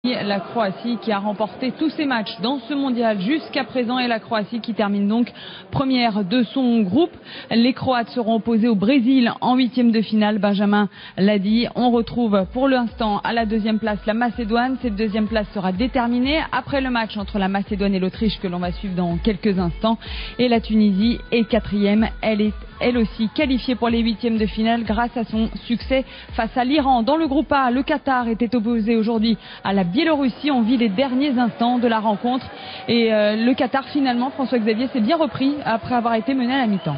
La Croatie qui a remporté tous ses matchs dans ce mondial jusqu'à présent et la Croatie qui termine donc première de son groupe. Les Croates seront opposés au Brésil en huitième de finale. Benjamin l'a dit, on retrouve pour l'instant à la deuxième place la Macédoine. Cette deuxième place sera déterminée après le match entre la Macédoine et l'Autriche que l'on va suivre dans quelques instants. Et la Tunisie est quatrième, elle est elle aussi qualifiée pour les huitièmes de finale grâce à son succès face à l'Iran. Dans le groupe A, le Qatar était opposé aujourd'hui à la Biélorussie. On vit les derniers instants de la rencontre et le Qatar finalement, François-Xavier, s'est bien repris après avoir été mené à la mi-temps.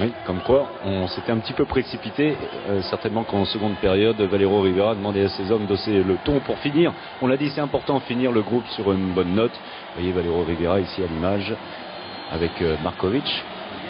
Oui, comme quoi on s'était un petit peu précipité, certainement qu'en seconde période, Valero Rivera demandait à ses hommes d'osser le ton pour finir. On l'a dit, c'est important de finir le groupe sur une bonne note. Vous voyez Valero Rivera ici à l'image avec Markovic.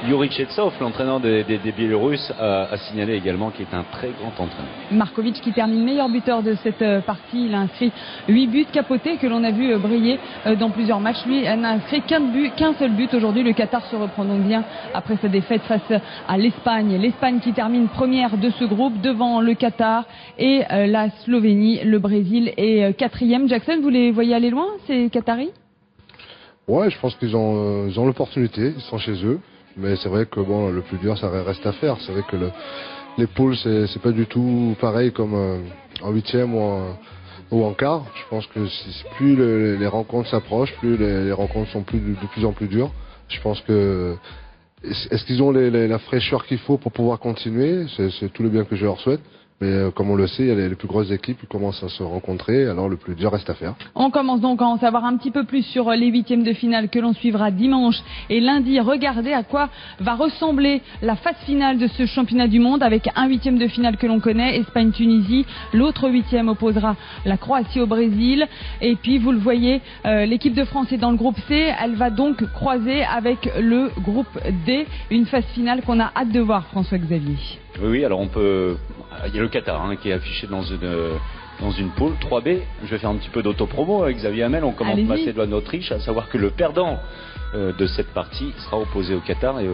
Yuri Chetsov, l'entraîneur des Biélorusses, a signalé également qu'il est un très grand entraîneur. Markovic qui termine meilleur buteur de cette partie. Il a inscrit 8 buts capotés que l'on a vu briller dans plusieurs matchs. Lui n'a inscrit qu'un seul but aujourd'hui. Le Qatar se reprend donc bien après sa défaite face à l'Espagne. L'Espagne qui termine première de ce groupe devant le Qatar et la Slovénie. Le Brésil est quatrième. Jackson, vous les voyez aller loin, ces Qataris? Ouais, je pense qu'ils ont l'opportunité. Ils sont chez eux. Mais c'est vrai que bon, le plus dur, ça reste à faire. C'est vrai que les poules, c'est pas du tout pareil comme en huitième ou en quart. Je pense que plus les rencontres s'approchent, plus les rencontres sont de plus en plus dures. Je pense que est-ce qu'ils ont la fraîcheur qu'il faut pour pouvoir continuer? C'est tout le bien que je leur souhaite. Mais comme on le sait, il y a les plus grosses équipes qui commencent à se rencontrer, alors le plus dur reste à faire. On commence donc à en savoir un petit peu plus sur les huitièmes de finale que l'on suivra dimanche et lundi. Regardez à quoi va ressembler la phase finale de ce championnat du monde avec un huitième de finale que l'on connaît, Espagne-Tunisie. L'autre huitième opposera la Croatie au Brésil. Et puis vous le voyez, l'équipe de France est dans le groupe C. Elle va donc croiser avec le groupe D. Une phase finale qu'on a hâte de voir, François-Xavier. Oui, alors il y a le Qatar qui est affiché dans une poule 3B. Je vais faire un petit peu d'autopromo avec Xavier Hamel. On commence Macédoine-Autriche, à savoir que le perdant de cette partie sera opposé au Qatar et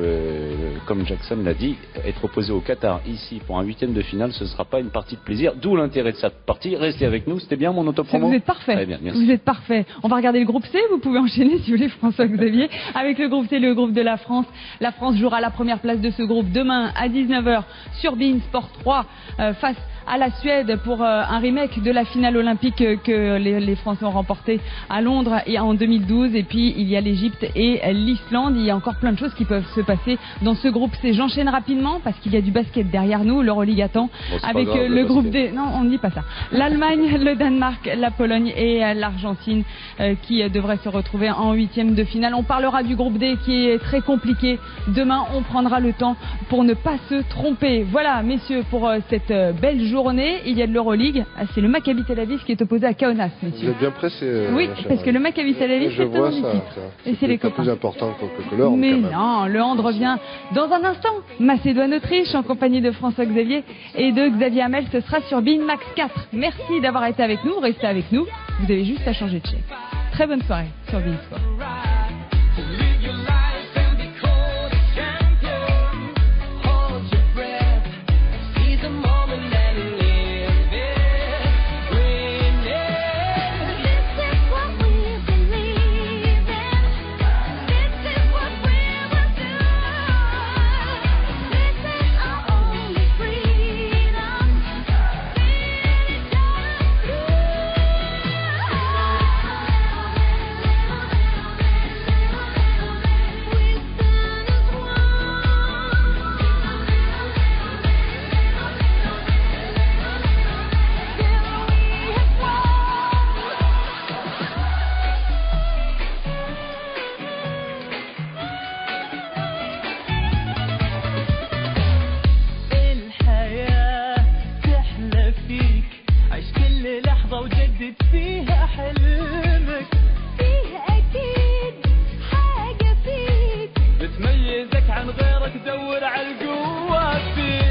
comme Jackson l'a dit, être opposé au Qatar ici pour un huitième de finale, ce ne sera pas une partie de plaisir, d'où l'intérêt de cette partie. Restez avec nous, c'était bien mon autopromo. Vous êtes parfait. Très bien, merci. Vous êtes parfait. On va regarder le groupe C, vous pouvez enchaîner si vous voulez, François-Xavier. Avec le groupe C, le groupe de la France. La France jouera la première place de ce groupe demain à 19h sur beIN Sport 3 face à la Suède pour un remake de la finale olympique que les Français ont remporté à Londres et en 2012. Et puis il y a l'Égypte et l'Islande. Il y a encore plein de choses qui peuvent se passer dans ce groupe C. J'enchaîne rapidement parce qu'il y a du basket derrière nous. L'Euroleague attend avec le groupe D. Non, on ne dit pas ça. L'Allemagne, le Danemark, la Pologne et l'Argentine qui devraient se retrouver en huitième de finale. On parlera du groupe D qui est très compliqué. Demain, on prendra le temps pour ne pas se tromper. Voilà, messieurs, pour cette belle journée. Il y a de l'Euroleague. C'est le Maccabi Tel Aviv qui est opposé à Kaunas, messieurs. Vous êtes bien pressés. Oui, parce que le Maccabi Tel Aviv, c'est ton équipe. Et c'est les copains. Plus important que le hand. Mais non, le hand revient dans un instant. Macédoine-Autriche en compagnie de François-Xavier et de Xavier Hamel. Ce sera sur beIN Max 4. Merci d'avoir été avec nous. Restez avec nous. Vous avez juste à changer de chaîne. Très bonne soirée sur beIN Sport. وجدد فيها حلمك فيها أكيد حاجة فيك بتميزك عن غيرك دور على القوة فيك